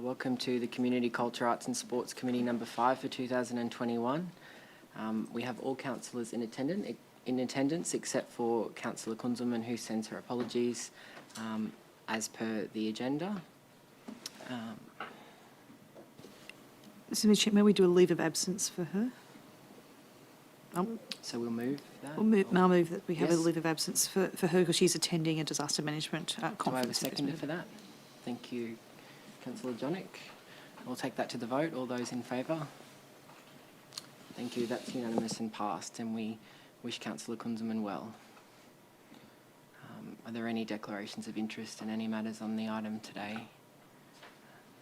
Welcome to the Community Culture, Arts and Sports Committee number 5 for 2021. We have all councillors in attendance except for Councillor Kunzelman, who sends her apologies as per the agenda. Mr. Chair, may we do a leave of absence for her? So we'll move that? I'll move that we have a Yes. leave of absence for her because she's attending a disaster management conference. Do I have a seconder for that? Thank you, Councillor Jonick. We'll take that to the vote. All those in favour? Thank you. That's unanimous and passed, and we wish Councillor Kunzelman well. Are there any declarations of interest in any matters on the item today?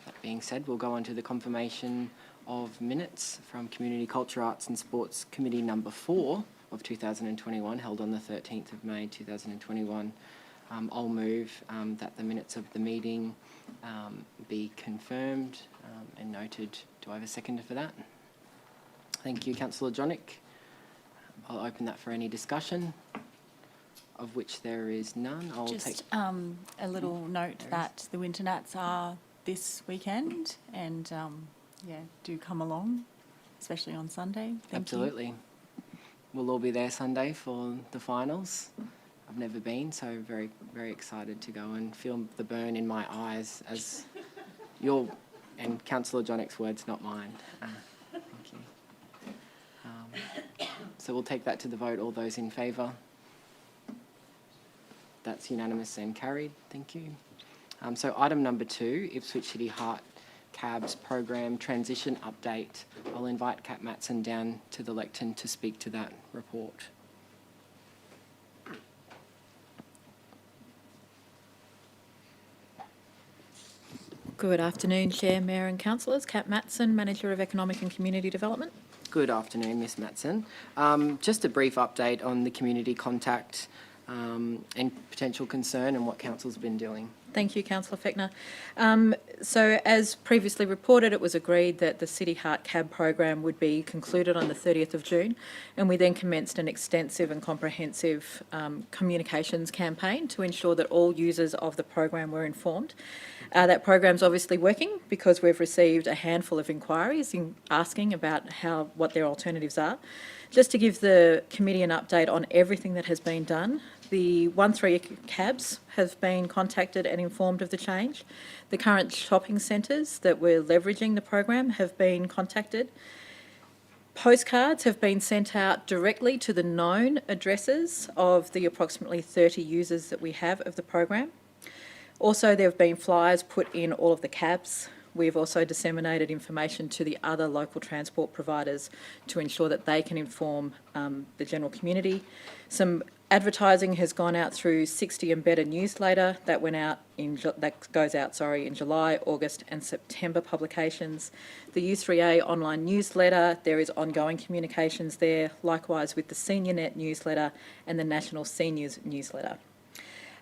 That being said, we'll go on to the confirmation of minutes from Community Culture, Arts and Sports Committee number 4 of 2021, held on the 13th of May 2021. I'll move that the minutes of the meeting be confirmed and noted. Do I have a seconder for that? Thank you, Councillor Jonick. I'll open that for any discussion, of which there is none. I'll Just a little note that the Winter Nats are this weekend, and yeah, do come along, especially on Sunday. Thank Absolutely. you. We'll all be there Sunday for the finals. I've never been, so very, very excited to go and feel the burn in my eyes as your and Councillor Jonick's words, not mine. Thank you. So we'll take that to the vote. All those in favour? That's unanimous and carried. Thank you. So item number 2, Ipswich City Heart Cabs Program Transition Update. I'll invite Kat Matson down to the lectern to speak to that report. Good afternoon, Chair, Mayor and Councillors. Kat Matson, Manager of Economic and Community Development. Good afternoon, Ms Matson. Just a brief update on the community contact and potential concern and what Council's been doing. Thank you, Councillor Fechner. So as previously reported, it was agreed that the City Heart Cab program would be concluded on the 30th of June, and we then commenced an extensive and comprehensive communications campaign to ensure that all users of the program were informed. That program's obviously working because we've received a handful of inquiries asking about what their alternatives are. Just to give the committee an update on everything that has been done, the 1-3 cabs have been contacted and informed of the change. The current shopping centres that were leveraging the program have been contacted. Postcards have been sent out directly to the known addresses of the approximately 30 users that we have of the program. Also, there have been flyers put in all of the cabs. We've also disseminated information to the other local transport providers to ensure that they can inform the general community. Some advertising has gone out through 60 and Better newsletter that goes out in July, August and September publications. The U3A online newsletter, there is ongoing communications there, likewise with the SeniorNet newsletter and the National Seniors newsletter.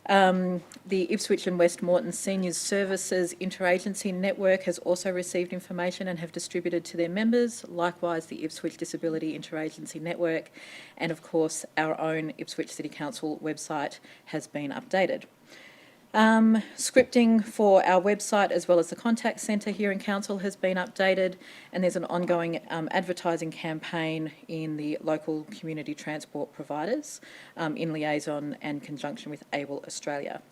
The Ipswich and West Moreton Seniors Services Interagency Network has also received information and have distributed to their members, likewise the Ipswich Disability Interagency Network, and of course our own Ipswich City Council website has been updated. Scripting for our website as well as the contact centre here in Council has been updated, and there's an ongoing advertising campaign in the local community transport providers in liaison and conjunction with Able Australia.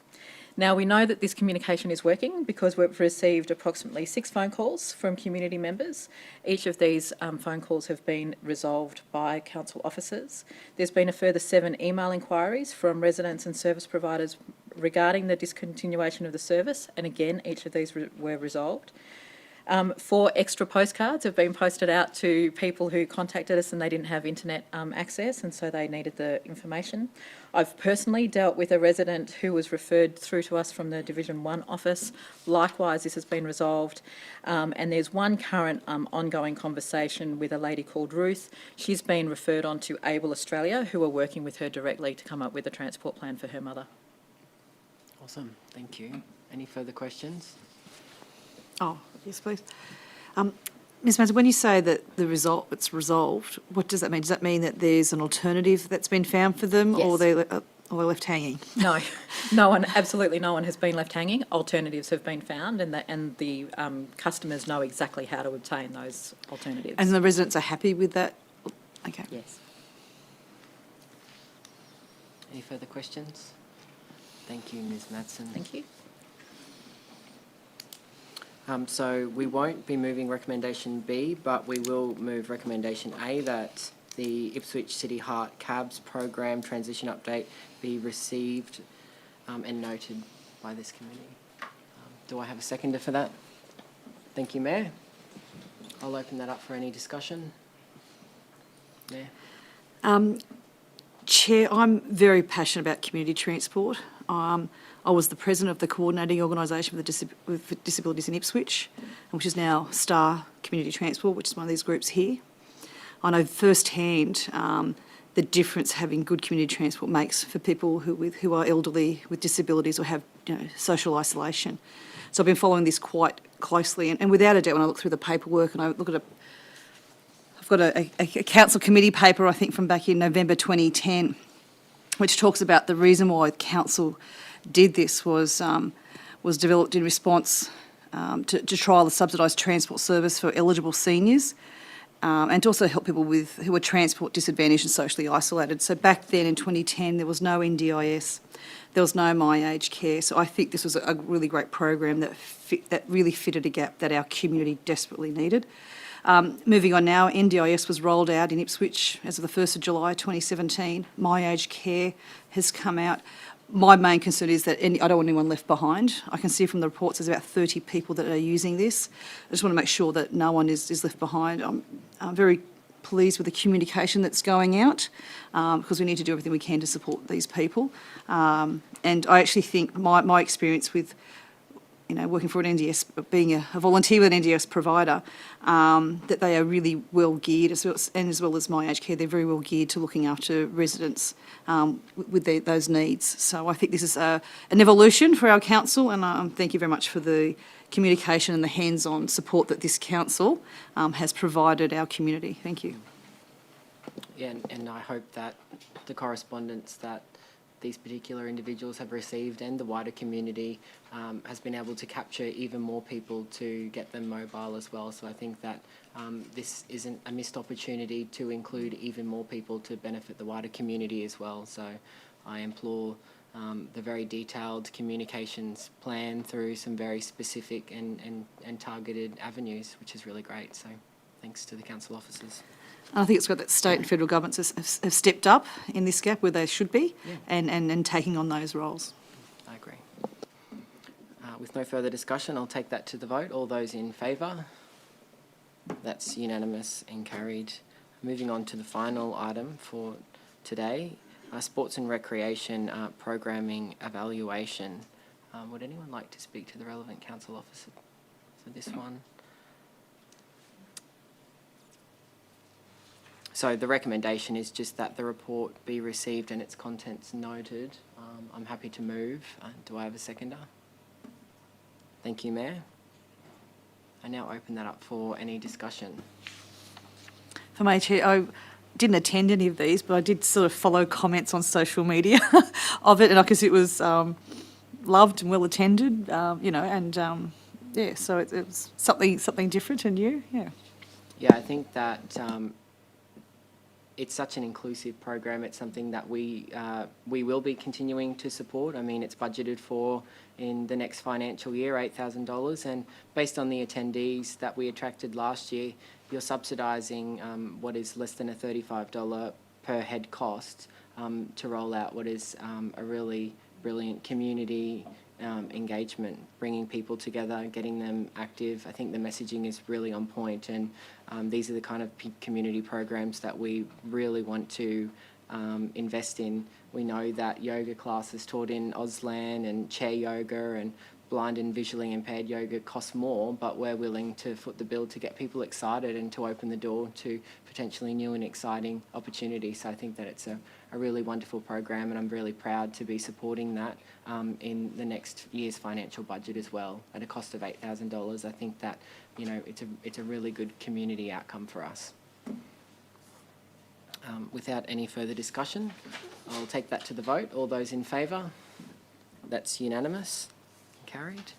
Now, we know that this communication is working because we've received approximately 6 phone calls from community members. Each of these phone calls have been resolved by council officers. There's been a further 7 email inquiries from residents and service providers regarding the discontinuation of the service, and again, each of these were resolved. 4 extra postcards have been posted out to people who contacted us and they didn't have internet access, and so they needed the information. I've personally dealt with a resident who was referred through to us from the Division 1 office. Likewise, this has been resolved. And there's one current ongoing conversation with a lady called Ruth. She's been referred on to Able Australia, who are working with her directly to come up with a transport plan for her mother. Awesome. Thank you. Any further questions? Oh, yes, please. Ms Matson, when you say that it's resolved, what does that mean? Does that mean that there's an alternative that's been found for them? Yes. Or we're left hanging. No, no one, absolutely no one has been left hanging. Alternatives have been found, and the customers know exactly how to obtain those alternatives. And the residents are happy with that? Okay. Yes. Any further questions? Thank you, Ms. Madsen. Thank you. So we won't be moving recommendation B, but we will move recommendation A, that the Ipswich City Heart Cabs program transition update be received and noted by this committee. Do I have a seconder for that? Thank you, Mayor. I'll open that up for any discussion. Mayor? Chair, I'm very passionate about community transport. I was the president of the coordinating organisation with disabilities in Ipswich, which is now Star Community Transport, which is one of these groups here. I know firsthand the difference having good community transport makes for people who are elderly with disabilities or have social isolation. So I've been following this quite closely, and without a doubt, when I look through the paperwork and I look at I've got a council committee paper, I think, from back in November 2010, which talks about the reason why the council did this was developed in response to trial the subsidised transport service for eligible seniors and to also help people who are transport disadvantaged and socially isolated. So back then in 2010, there was no NDIS, there was no My Aged Care. So I think this was a really great program that really fitted a gap that our community desperately needed. Moving on now, NDIS was rolled out in Ipswich as of the 1st of July 2017. My Aged Care has come out. My main concern is that I don't want anyone left behind. I can see from the reports there's about 30 people that are using this. I just want to make sure that no one is left behind. I'm very pleased with the communication that's going out because we need to do everything we can to support these people. And I actually think my experience with working for an NDS, being a volunteer with an NDS provider, that they are really well geared, as well as My Aged Care, they're very well geared to looking after residents with those needs. So I think this is an evolution for our council, and thank you very much for the communication and the hands-on support that this council has provided our community. Thank you. Yeah, and I hope that the correspondence that these particular individuals have received and the wider community has been able to capture even more people to get them mobile as well. So I think that this isn't a missed opportunity to include even more people to benefit the wider community as well. So I implore the very detailed communications plan through some very specific and targeted avenues, which is really great. So thanks to the council officers. I think it's great that state and federal governments have stepped up in this gap where they should be, and taking on those roles. I agree. With no further discussion, I'll take that to the vote. All those in favour? That's unanimous and carried. Moving on to the final item for today, sports and recreation programming evaluation. Would anyone like to speak to the relevant council officer for this one? So the recommendation is just that the report be received and its contents noted. I'm happy to move. Do I have a seconder? Thank you, Mayor. I now open that up for any discussion. For me, Chair, I didn't attend any of these, but I did sort of follow comments on social media of it, and I guess it was loved and well attended, so it was something different and new, Yeah, I think that it's such an inclusive program. It's something that we will be continuing to support. I mean, it's budgeted for in the next financial year, $8,000, and based on the attendees that we attracted last year, you're subsidising what is less than a $35 per head cost to roll out what is a really brilliant community engagement, bringing people together, getting them active. I think the messaging is really on point, and these are the kind of community programs that we really want to invest in. We know that yoga classes taught in Auslan and chair yoga and blind and visually impaired yoga cost more, but we're willing to foot the bill to get people excited and to open the door to potentially new and exciting opportunities. So I think that it's a really wonderful program, and I'm really proud to be supporting that in the next year's financial budget as well at a cost of $8,000. I think that it's a really good community outcome for us. Without any further discussion, I'll take that to the vote. All those in favour? That's unanimous. Carried.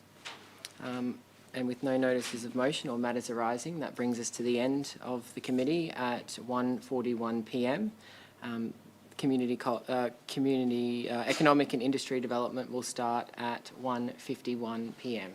And with no notices of motion or matters arising, that brings us to the end of the committee at 1:41 p.m. Community Economic and Industry Development will start at 1:51 p.m.